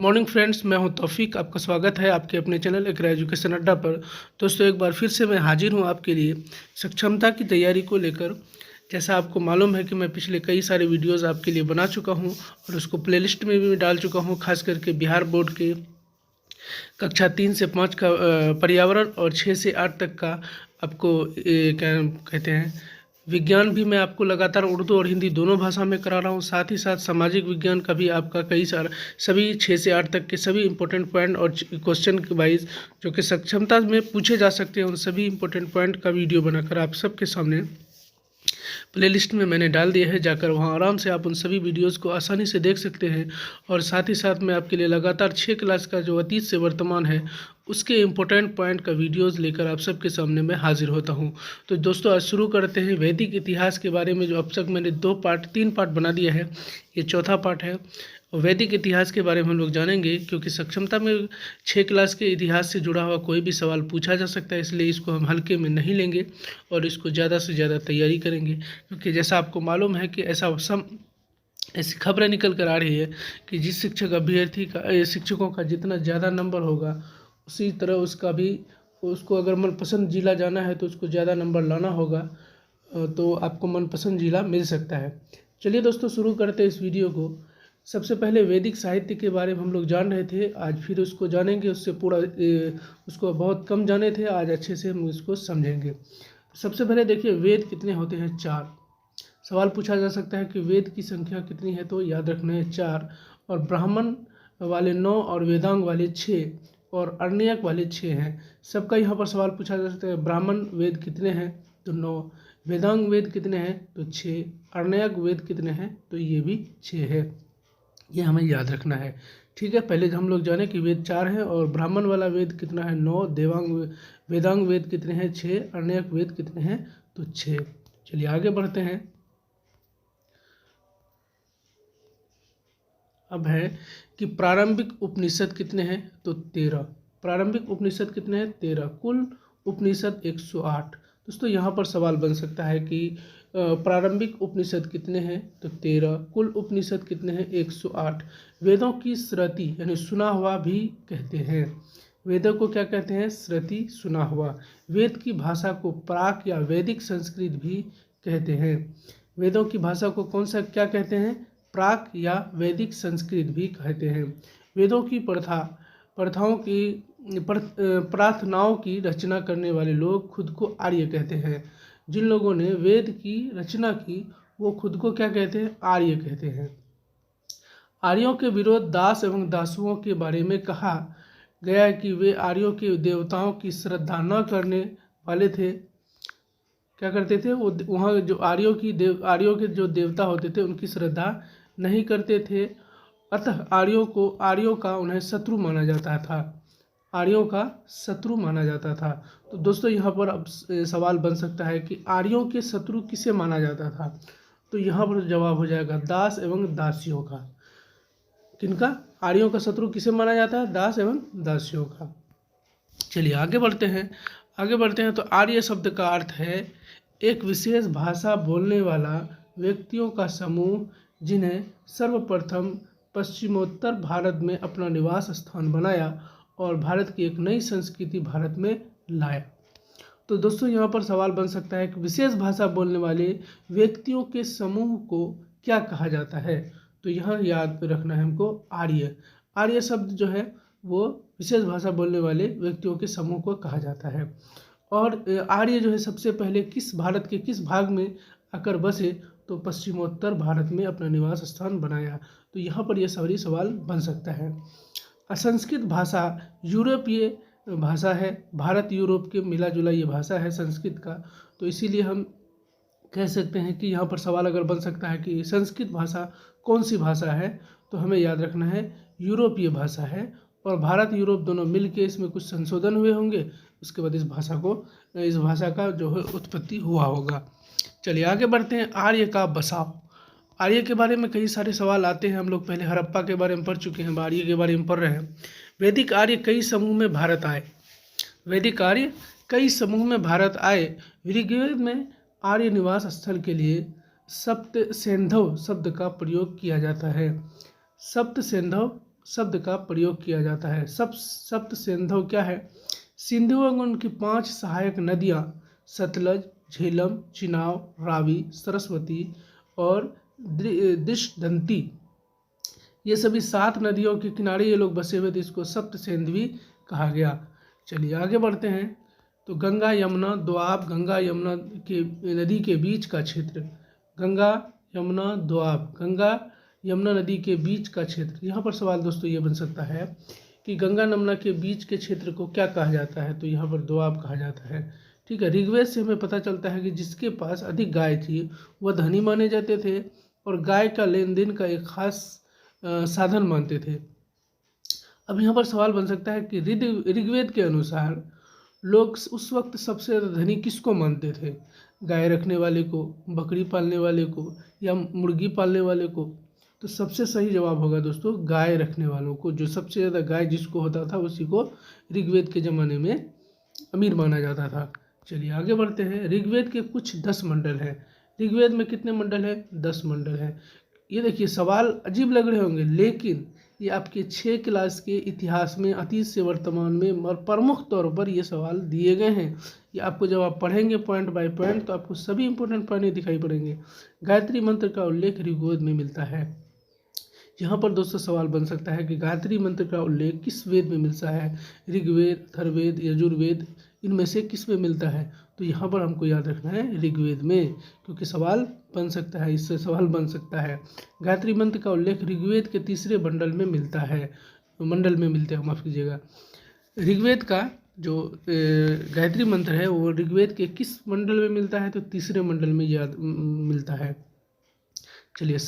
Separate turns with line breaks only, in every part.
Morning friends, मैं हूं तौफीक। आपका स्वागत है आपके अपने चैनल एकरा एजुकेशन अड्डा पर। दोस्तों, एक बार फिर से मैं हाजिर हूं आपके लिए सक्षमता की तैयारी को लेकर। जैसा आपको मालूम है कि मैं पिछले कई सारे वीडियोस आपके लिए बना चुका हूं और उसको प्लेलिस्ट में भी डाल चुका हूं, खास करके बिहार बोर्ड के कक्षा 3 से 5 का पर्यावरण और 6 से 8 तक का आपको क्या कहते हैं विज्ञान भी मैं आपको लगातार उर्दू और हिंदी दोनों भाषा में करा रहा हूँ। साथ ही साथ सामाजिक विज्ञान का भी आपका कई सारा सभी 6 से 8 तक के सभी इंपॉर्टेंट पॉइंट और क्वेश्चन वाइज जो कि सक्षमता में पूछे जा सकते हैं, उन सभी इंपॉर्टेंट पॉइंट का वीडियो बनाकर आप सबके सामने प्लेलिस्ट में मैंने डाल दिया है। जाकर वहां आराम से आप उन सभी वीडियोस को आसानी से देख सकते हैं। और साथ ही साथ मैं आपके लिए लगातार 6 क्लास का जो अतीत से वर्तमान है उसके इम्पोर्टेंट पॉइंट का वीडियोस लेकर आप सबके सामने मैं हाजिर होता हूं। तो दोस्तों, आज शुरू करते हैं वैदिक इतिहास के बारे में, जो अब तक मैंने 3 पार्ट बना दिया है। ये चौथा पार्ट है। और वैदिक इतिहास के बारे में हम लोग जानेंगे, क्योंकि सक्षमता में 6 क्लास के इतिहास से जुड़ा हुआ कोई भी सवाल पूछा जा सकता है, इसलिए इसको हम हल्के में नहीं लेंगे और इसको ज़्यादा से ज़्यादा तैयारी करेंगे। क्योंकि जैसा आपको मालूम है कि ऐसी खबरें निकल कर आ रही है कि जिस शिक्षकों का जितना ज़्यादा नंबर होगा, उसी तरह उसको अगर मनपसंद जिला जाना है तो उसको ज़्यादा नंबर लाना होगा, तो आपको मनपसंद जिला मिल सकता है। चलिए दोस्तों, शुरू करते हैं इस वीडियो को। सबसे पहले वैदिक साहित्य के बारे में हम लोग जान रहे थे, आज फिर उसको जानेंगे। उसको बहुत कम जाने थे, आज अच्छे से हम उसको समझेंगे। सबसे पहले देखिए, वेद कितने होते हैं? 4। सवाल पूछा जा सकता है कि वेद की संख्या कितनी है, तो याद रखना है 4। और ब्राह्मण वाले 9 और वेदांग वाले 6 और अरण्यक वाले 6 हैं। सबका यहाँ पर सवाल पूछा जा सकता है, ब्राह्मण वेद कितने हैं? तो 9। वेदांग वेद कितने हैं? तो 6। अरण्यक वेद कितने हैं? तो ये भी 6 है। ये हमें याद रखना है। ठीक है, पहले हम लोग जाने कि वेद 4 है और ब्राह्मण वाला वेद कितना है? 9। वेदांग वेद कितने हैं? 6। अरण्यक वेद कितने हैं? तो 6। चलिए आगे बढ़ते हैं। अब है कि प्रारंभिक उपनिषद कितने हैं? तो 13। प्रारंभिक उपनिषद कितने हैं? 13। कुल उपनिषद 108। दोस्तों, यहाँ पर सवाल बन सकता है कि प्रारंभिक उपनिषद कितने हैं? तो 13। कुल उपनिषद कितने हैं? 108। वेदों की श्रुति यानी सुना हुआ भी कहते हैं। वेदों को क्या कहते हैं? श्रुति, सुना हुआ। वेद की भाषा को प्राक या वैदिक संस्कृत भी कहते हैं। वेदों की भाषा को कौन सा क्या कहते हैं? प्राक या वैदिक संस्कृत भी कहते हैं। वेदों की प्रार्थनाओं की रचना करने वाले लोग खुद को आर्य कहते हैं। जिन लोगों ने वेद की रचना की वो खुद को क्या कहते हैं? आर्य कहते हैं। आर्यों के विरोध दास एवं दासुओं के बारे में कहा गया है कि वे आर्यों के देवताओं की श्रद्धा न करने वाले थे। क्या करते थे वो? वहाँ जो आर्यों के जो देवता होते थे उनकी श्रद्धा नहीं करते थे। अतः आर्यों का उन्हें शत्रु माना जाता था। आर्यों का शत्रु माना जाता था। तो दोस्तों, यहाँ पर अब सवाल बन सकता है कि आर्यों के शत्रु किसे माना जाता था? तो यहाँ पर जवाब हो जाएगा दास एवं दासियों का। किनका? आर्यों का शत्रु किसे माना जाता है? दास एवं दासियों का। चलिए आगे बढ़ते हैं। तो आर्य शब्द का अर्थ है एक विशेष भाषा बोलने वाला व्यक्तियों का समूह, जिन्हें सर्वप्रथम पश्चिमोत्तर भारत में अपना निवास स्थान बनाया और भारत की एक नई संस्कृति भारत में लाया। तो दोस्तों, यहाँ पर सवाल बन सकता है कि विशेष भाषा बोलने वाले व्यक्तियों के समूह को क्या कहा जाता है? तो यहाँ याद रखना है हमको आर्य। आर्य शब्द जो है वो विशेष भाषा बोलने वाले व्यक्तियों के समूह को कहा जाता है। और आर्य जो है सबसे पहले भारत के किस भाग में आकर बसे? तो पश्चिमोत्तर भारत में अपना निवास स्थान बनाया। तो यहाँ पर यह सवारी सवाल बन सकता है। संस्कृत भाषा यूरोपीय भाषा है। भारत यूरोप के मिला जुला ये भाषा है संस्कृत का। तो इसीलिए हम कह सकते हैं कि यहाँ पर सवाल अगर बन सकता है कि संस्कृत भाषा कौन सी भाषा है, तो हमें याद रखना है यूरोपीय भाषा है। और भारत यूरोप दोनों मिलके इसमें कुछ संशोधन हुए होंगे, उसके बाद इस भाषा का जो है उत्पत्ति हुआ होगा। चलिए आगे बढ़ते हैं। आर्य का बसाव। आर्य के बारे में कई सारे सवाल आते हैं। हम लोग पहले हड़प्पा के बारे में पढ़ चुके हैं, आर्य के बारे में पढ़ रहे हैं। वैदिक आर्य कई समूह में भारत आए। वैदिक आर्य कई समूह में भारत आए। ऋग्वेद में आर्य निवास स्थल के लिए सप्त सेंधव शब्द का प्रयोग किया जाता है। सप्त सेंधव शब्द का प्रयोग किया जाता है। सप्त सिंधु क्या है? सिंधु एवं उनकी 5 सहायक नदियाँ सतलज, झेलम, चिनाब, रावी, सरस्वती और दृष्टदंती, ये सभी 7 नदियों के किनारे ये लोग बसे हुए थे, इसको सप्त सिंधवी कहा गया। चलिए आगे बढ़ते हैं। तो गंगा यमुना दोआब, गंगा यमुना के नदी के बीच का क्षेत्र, गंगा यमुना दोआब, गंगा यमुना नदी के बीच का क्षेत्र। यहाँ पर सवाल दोस्तों ये बन सकता है कि गंगा यमुना के बीच के क्षेत्र को क्या कहा जाता है? तो यहाँ पर दोआब कहा जाता है। ठीक है, ऋग्वेद से हमें पता चलता है कि जिसके पास अधिक गाय थी वह धनी माने जाते थे और गाय का लेन देन का एक खास साधन मानते थे। अब यहाँ पर सवाल बन सकता है कि ऋग्वेद के अनुसार लोग उस वक्त सबसे ज़्यादा धनी किसको मानते थे? गाय रखने वाले को, बकरी पालने वाले को, या मुर्गी पालने वाले को? तो सबसे सही जवाब होगा दोस्तों गाय रखने वालों को। जो सबसे ज़्यादा गाय जिसको होता था उसी को ऋग्वेद के ज़माने में अमीर माना जाता था। चलिए आगे बढ़ते हैं। ऋग्वेद के कुछ 10 मंडल हैं। ऋग्वेद में कितने मंडल हैं? 10 मंडल हैं। ये देखिए सवाल अजीब लग रहे होंगे, लेकिन ये आपके 6 क्लास के इतिहास में अतीत से वर्तमान में प्रमुख तौर पर ये सवाल दिए गए हैं। ये आपको जब आप पढ़ेंगे पॉइंट बाय पॉइंट तो आपको सभी इंपॉर्टेंट पॉइंट दिखाई पड़ेंगे। गायत्री मंत्र का उल्लेख ऋग्वेद में मिलता है। यहाँ पर दोस्तों सवाल बन सकता है कि गायत्री मंत्र का उल्लेख किस वेद में मिलता है? ऋग्वेद, अथर्ववेद, यजुर्वेद, इनमें से किस में मिलता है? तो यहाँ पर हमको याद रखना है ऋग्वेद में, क्योंकि सवाल बन सकता है, इससे सवाल बन सकता है। गायत्री मंत्र का उल्लेख ऋग्वेद के 3रे मंडल में मिलता है, माफ़ कीजिएगा। ऋग्वेद का जो गायत्री मंत्र है वो ऋग्वेद के किस मंडल में मिलता है? तो 3रे मंडल में मिलता है। चलिए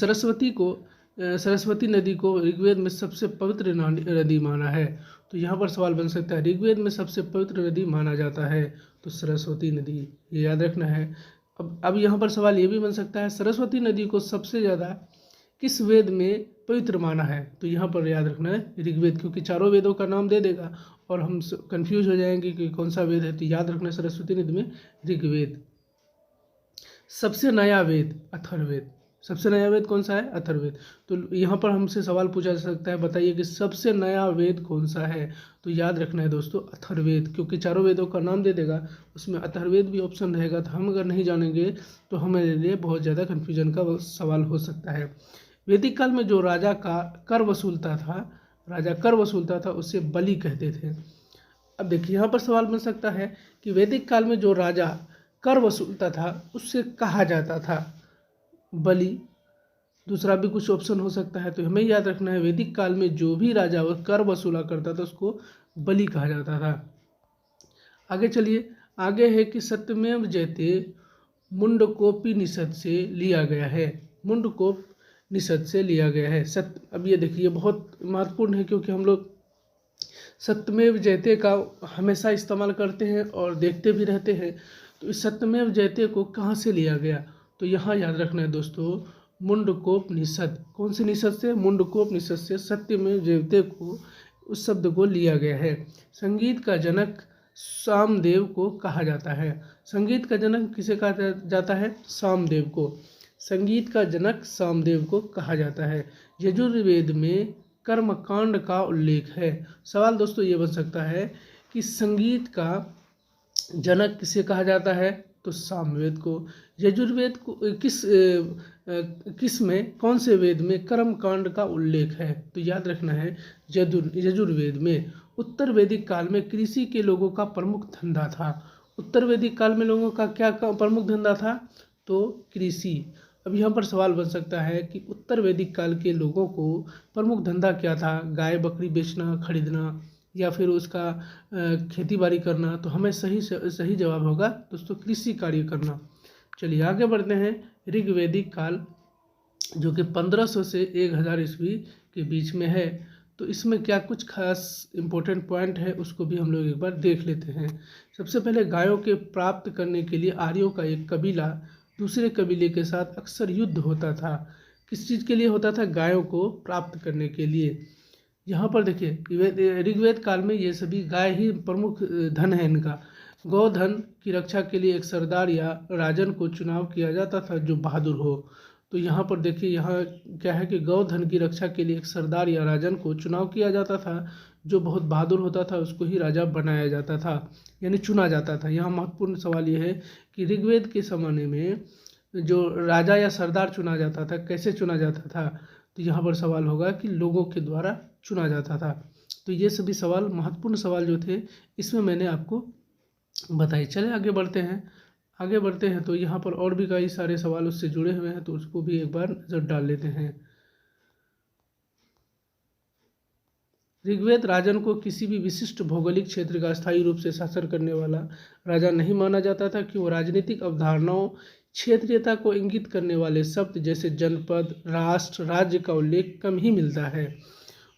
सरस्वती नदी को ऋग्वेद में सबसे पवित्र नदी माना है। तो यहाँ पर सवाल बन सकता है ऋग्वेद में सबसे पवित्र नदी माना जाता है तो सरस्वती नदी, ये याद रखना है। अब यहाँ पर सवाल ये भी बन सकता है सरस्वती नदी को सबसे ज़्यादा किस वेद में पवित्र माना है? तो यहाँ पर याद रखना है ऋग्वेद, क्योंकि चारों वेदों का नाम दे देगा और हम कंफ्यूज हो जाएंगे कि कौन सा वेद है। तो याद रखना सरस्वती नदी में ऋग्वेद। सबसे नया वेद अथर्ववेद। सबसे नया वेद कौन सा है? अथर्ववेद। तो यहाँ पर हमसे सवाल पूछा जा सकता है बताइए कि सबसे नया वेद कौन सा है? तो याद रखना है दोस्तों अथर्ववेद, क्योंकि चारों वेदों का नाम दे देगा, उसमें अथर्ववेद भी ऑप्शन रहेगा। तो हम अगर नहीं जानेंगे तो हमारे लिए बहुत ज़्यादा कन्फ्यूजन का सवाल हो सकता है। वैदिक काल में जो राजा कर वसूलता था उसे बलि कहते थे। अब देखिए यहाँ पर सवाल बन सकता है कि वैदिक काल में जो राजा कर वसूलता था उससे कहा जाता था बलि, दूसरा भी कुछ ऑप्शन हो सकता है। तो हमें याद रखना है वैदिक काल में जो भी राजा वह कर वसूला करता था उसको बलि कहा जाता था। आगे चलिए, आगे है कि सत्यमेव जयते मुंडकोपनिषद से लिया गया है। मुंडकोपनिषद से लिया गया है सत्य। अब ये देखिए बहुत महत्वपूर्ण है, क्योंकि हम लोग सत्यमेव जयते का हमेशा इस्तेमाल करते हैं और देखते भी रहते हैं। तो इस सत्यमेव जयते को कहाँ से लिया गया? तो यहाँ याद रखना है दोस्तों मुंडकोपनिषद। कौन से निषद से? मुंडकोपनिषद से सत्यमेव जयते को, उस शब्द को लिया गया है। संगीत का जनक सामदेव को कहा जाता है। संगीत का जनक किसे कहा जाता है? सामदेव को। संगीत का जनक सामदेव को कहा जाता है। यजुर्वेद में कर्मकांड का उल्लेख है। सवाल दोस्तों ये बन सकता है कि संगीत का जनक किसे कहा जाता है? तो सामवेद को। यजुर्वेद को किस में, कौन से वेद में कर्मकांड का उल्लेख है? तो याद रखना है यजुर्वेद में। उत्तर वैदिक काल में कृषि के लोगों का प्रमुख धंधा था। उत्तर वैदिक काल में लोगों का क्या प्रमुख धंधा था? तो कृषि। अब यहाँ पर सवाल बन सकता है कि उत्तर वैदिक काल के लोगों को प्रमुख धंधा क्या था? गाय बकरी बेचना, खरीदना, या फिर उसका खेती बाड़ी करना? तो हमें सही जवाब होगा दोस्तों कृषि कार्य करना। चलिए आगे बढ़ते हैं। ऋग्वैदिक काल जो कि 1500 से 1000 ईस्वी के बीच में है, तो इसमें क्या कुछ खास इम्पोर्टेंट पॉइंट है उसको भी हम लोग एक बार देख लेते हैं। सबसे पहले गायों के प्राप्त करने के लिए आर्यों का एक कबीला दूसरे कबीले के साथ अक्सर युद्ध होता था। किस चीज़ के लिए होता था? गायों को प्राप्त करने के लिए। यहाँ पर देखिए ऋग्वेद काल में ये सभी गाय ही प्रमुख धन है इनका। गौधन की रक्षा के लिए एक सरदार या राजन को चुनाव किया जाता था जो बहादुर हो। तो यहाँ पर देखिए, यहाँ क्या है कि गौ धन की रक्षा के लिए एक सरदार या राजन को चुनाव किया जाता था। जो बहुत बहादुर होता था उसको ही राजा बनाया जाता था, यानी चुना जाता था। यहाँ महत्वपूर्ण सवाल ये है कि ऋग्वेद के ज़माने में जो राजा या सरदार चुना जाता था, कैसे चुना जाता था? तो यहाँ पर सवाल होगा कि लोगों के द्वारा चुना जाता था। तो ये सभी सवाल, महत्वपूर्ण सवाल जो थे, इसमें मैंने आपको बताई। चले आगे बढ़ते हैं। आगे बढ़ते हैं तो यहाँ पर और भी कई सारे सवाल उससे जुड़े हुए हैं, तो उसको भी एक बार नजर डाल लेते हैं। ऋग्वेद राजन को किसी भी विशिष्ट भौगोलिक क्षेत्र का स्थायी रूप से शासन करने वाला राजा नहीं माना जाता था, कि वो राजनीतिक अवधारणाओं, क्षेत्रीयता को इंगित करने वाले शब्द जैसे जनपद, राष्ट्र, राज्य का उल्लेख कम ही मिलता है।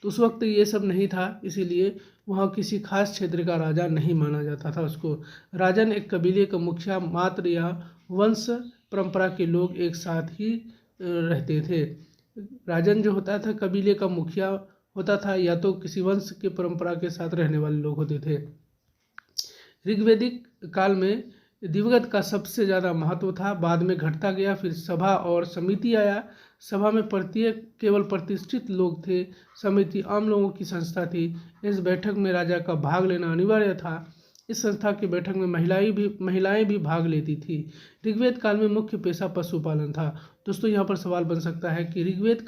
तो उस वक्त ये सब नहीं था, इसीलिए वहाँ किसी खास क्षेत्र का राजा नहीं माना जाता था उसको। राजन एक कबीले का मुखिया मात्र या वंश परंपरा के लोग एक साथ ही रहते थे। राजन जो होता था कबीले का मुखिया होता था, या तो किसी वंश के परंपरा के साथ रहने वाले लोग होते थे। ऋग्वैदिक काल में दिवगत का सबसे ज़्यादा महत्व था, बाद में घटता गया। फिर सभा और समिति आया। सभा में प्रत्येक केवल प्रतिष्ठित लोग थे, समिति आम लोगों की संस्था थी। इस बैठक में राजा का भाग लेना अनिवार्य था। इस संस्था की बैठक में महिलाएं भी भाग लेती थी। ऋग्वेद काल में मुख्य पेशा पशुपालन था। दोस्तों यहाँ पर सवाल बन सकता है कि ऋग्वैदिक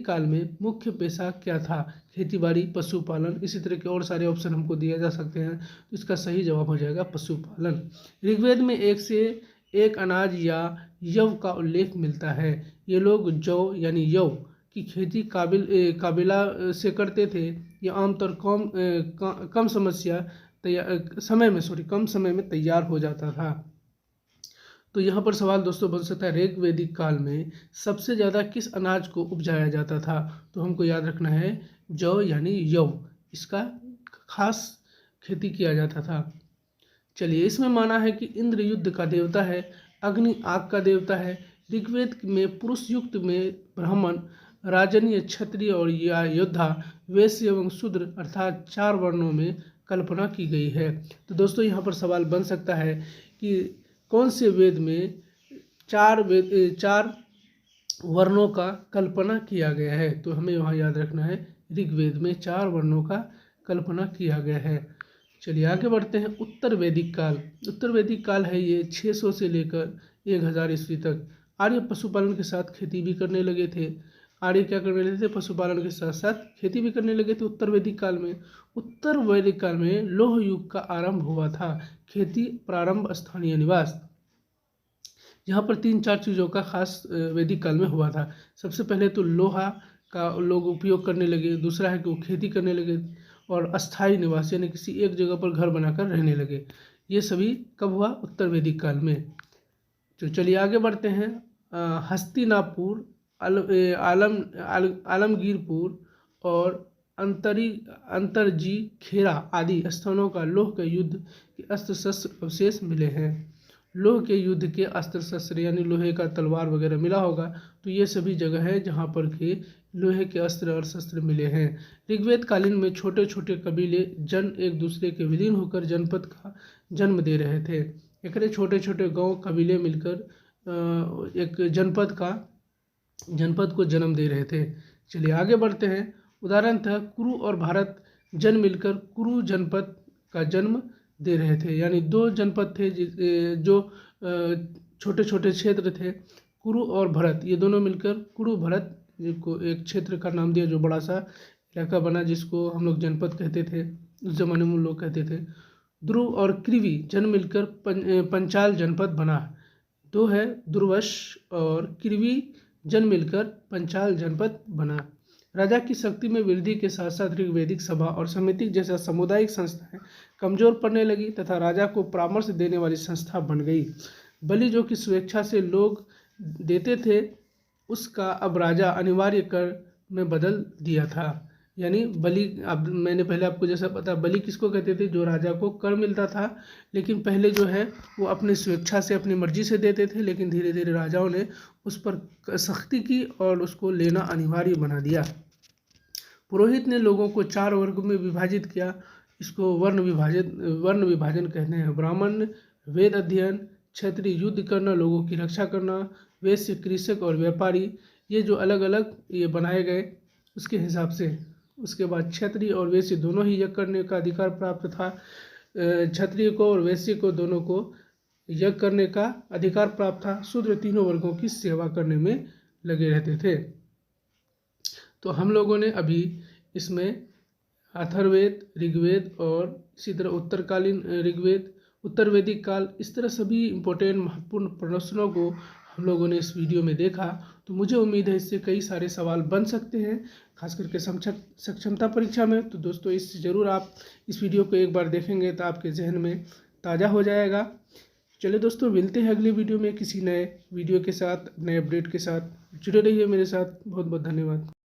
काल में मुख्य पेशा क्या था? खेतीबाड़ी, पशुपालन, इसी तरह के और सारे ऑप्शन हमको दिए जा सकते हैं। तो इसका सही जवाब हो जाएगा पशुपालन। ऋग्वेद में एक से एक अनाज या यव का उल्लेख मिलता है। ये लोग जौ यानी यव की खेती काबिला से करते थे। ये आमतौर कम समय में तैयार हो जाता था। तो यहाँ पर सवाल दोस्तों बन सकता है, ऋग्वैदिक काल में सबसे ज़्यादा किस अनाज को उपजाया जाता था? तो हमको याद रखना है जौ यानी यव, इसका खास खेती किया जाता था। चलिए, इसमें माना है कि इंद्र युद्ध का देवता है, अग्नि आग का देवता है। ऋग्वेद में पुरुष युक्त में ब्राह्मण, राजनीय, क्षत्रिय और या योद्धा, वैश्य एवं शूद्र अर्थात 4 वर्णों में कल्पना की गई है। तो दोस्तों यहाँ पर सवाल बन सकता है कि कौन से वेद में 4 वर्णों का कल्पना किया गया है? तो हमें वहाँ याद रखना है ऋग्वेद में 4 वर्णों का कल्पना किया गया है। चलिए आगे बढ़ते हैं। उत्तर वैदिक काल है ये 600 से लेकर 1000 ईस्वी तक। आर्य पशुपालन के साथ खेती भी करने लगे थे। आर्य क्या करने लगे थे? पशुपालन के साथ साथ खेती भी करने लगे थे उत्तर वैदिक काल में। उत्तर वैदिक काल में लौह युग का आरंभ हुआ था। खेती, प्रारंभ, स्थानीय निवास। यहाँ पर 3-4 चीज़ों का खास वैदिक काल में हुआ था। सबसे पहले तो लोहा का लोग उपयोग करने लगे, दूसरा है कि वो खेती करने लगे, और अस्थायी निवास यानी किसी एक जगह पर घर बनाकर रहने लगे। ये सभी कब हुआ? उत्तर वैदिक काल में। तो चलिए आगे बढ़ते हैं। हस्तिनापुर, आलमगीरपुर और अंतरजी, खेरा आदि स्थानों का लोह के युद्ध के अस्त्र शस्त्र अवशेष मिले हैं। लोह के युद्ध के अस्त्र शस्त्र यानी लोहे का तलवार वगैरह मिला होगा। तो ये सभी जगह है जहाँ पर के लोहे के अस्त्र और शस्त्र मिले हैं। ऋग्वेद कालीन में छोटे छोटे कबीले एक दूसरे के विलीन होकर जनपद का जन्म दे रहे थे। एकरे छोटे छोटे गांव कबीले मिलकर एक जनपद को जन्म दे रहे थे। चलिए आगे बढ़ते हैं। उदाहरण था कुरु और भारत जन मिलकर कुरु जनपद का जन्म दे रहे थे। यानी 2 जनपद थे जो छोटे छोटे क्षेत्र थे, कुरु और भरत, ये दोनों मिलकर कुरु भरत को एक क्षेत्र का नाम दिया, जो बड़ा सा इलाका बना, जिसको हम लोग जनपद कहते थे। उस जमाने में लोग कहते थे। ध्रुव और कृवि जन मिलकर पंचाल जनपद बना। 2 है दुर्वश और कृवि जन मिलकर पंचाल जनपद बना। राजा की शक्ति में वृद्धि के साथ साथ ऋग्वैदिक सभा और समिति जैसा सामुदायिक संस्थाएं कमजोर पड़ने लगी तथा राजा को परामर्श देने वाली संस्था बन गई। बलि जो कि स्वेच्छा से लोग देते थे, उसका अब राजा अनिवार्य कर में बदल दिया था। यानी बलि, अब मैंने पहले आपको जैसा पता, बलि किसको कहते थे? जो राजा को कर मिलता था, लेकिन पहले जो है वो अपनी स्वेच्छा से, अपनी मर्जी से देते थे, लेकिन धीरे धीरे राजाओं ने उस पर सख्ती की और उसको लेना अनिवार्य बना दिया। पुरोहित ने लोगों को 4 वर्गों में विभाजित किया। इसको वर्ण विभाजन कहते हैं। ब्राह्मण वेद अध्ययन, क्षत्रिय युद्ध करना, लोगों की रक्षा करना, वैश्य, कृषक और व्यापारी, ये जो अलग अलग ये बनाए गए उसके हिसाब से। उसके बाद क्षत्रिय और वैश्य दोनों ही यज्ञ करने का अधिकार प्राप्त था। क्षत्रिय को और वैश्य को दोनों को यज्ञ करने का अधिकार प्राप्त था। शूद्र तीनों वर्गों की सेवा करने में लगे रहते थे। तो हम लोगों ने अभी इसमें अथर्ववेद, ऋग्वेद और इसी तरह उत्तरकालीन ऋग्वेद, उत्तर वैदिक काल, इस तरह सभी इम्पोर्टेंट महत्वपूर्ण प्रश्नों को हम लोगों ने इस वीडियो में देखा। तो मुझे उम्मीद है इससे कई सारे सवाल बन सकते हैं, खास करके सक्षमता परीक्षा में। तो दोस्तों इससे ज़रूर आप इस वीडियो को एक बार देखेंगे तो आपके जहन में ताज़ा हो जाएगा। चलिए दोस्तों, मिलते हैं अगली वीडियो में किसी नए वीडियो के साथ, नए अपडेट के साथ। जुड़े रहिए मेरे साथ। बहुत बहुत धन्यवाद।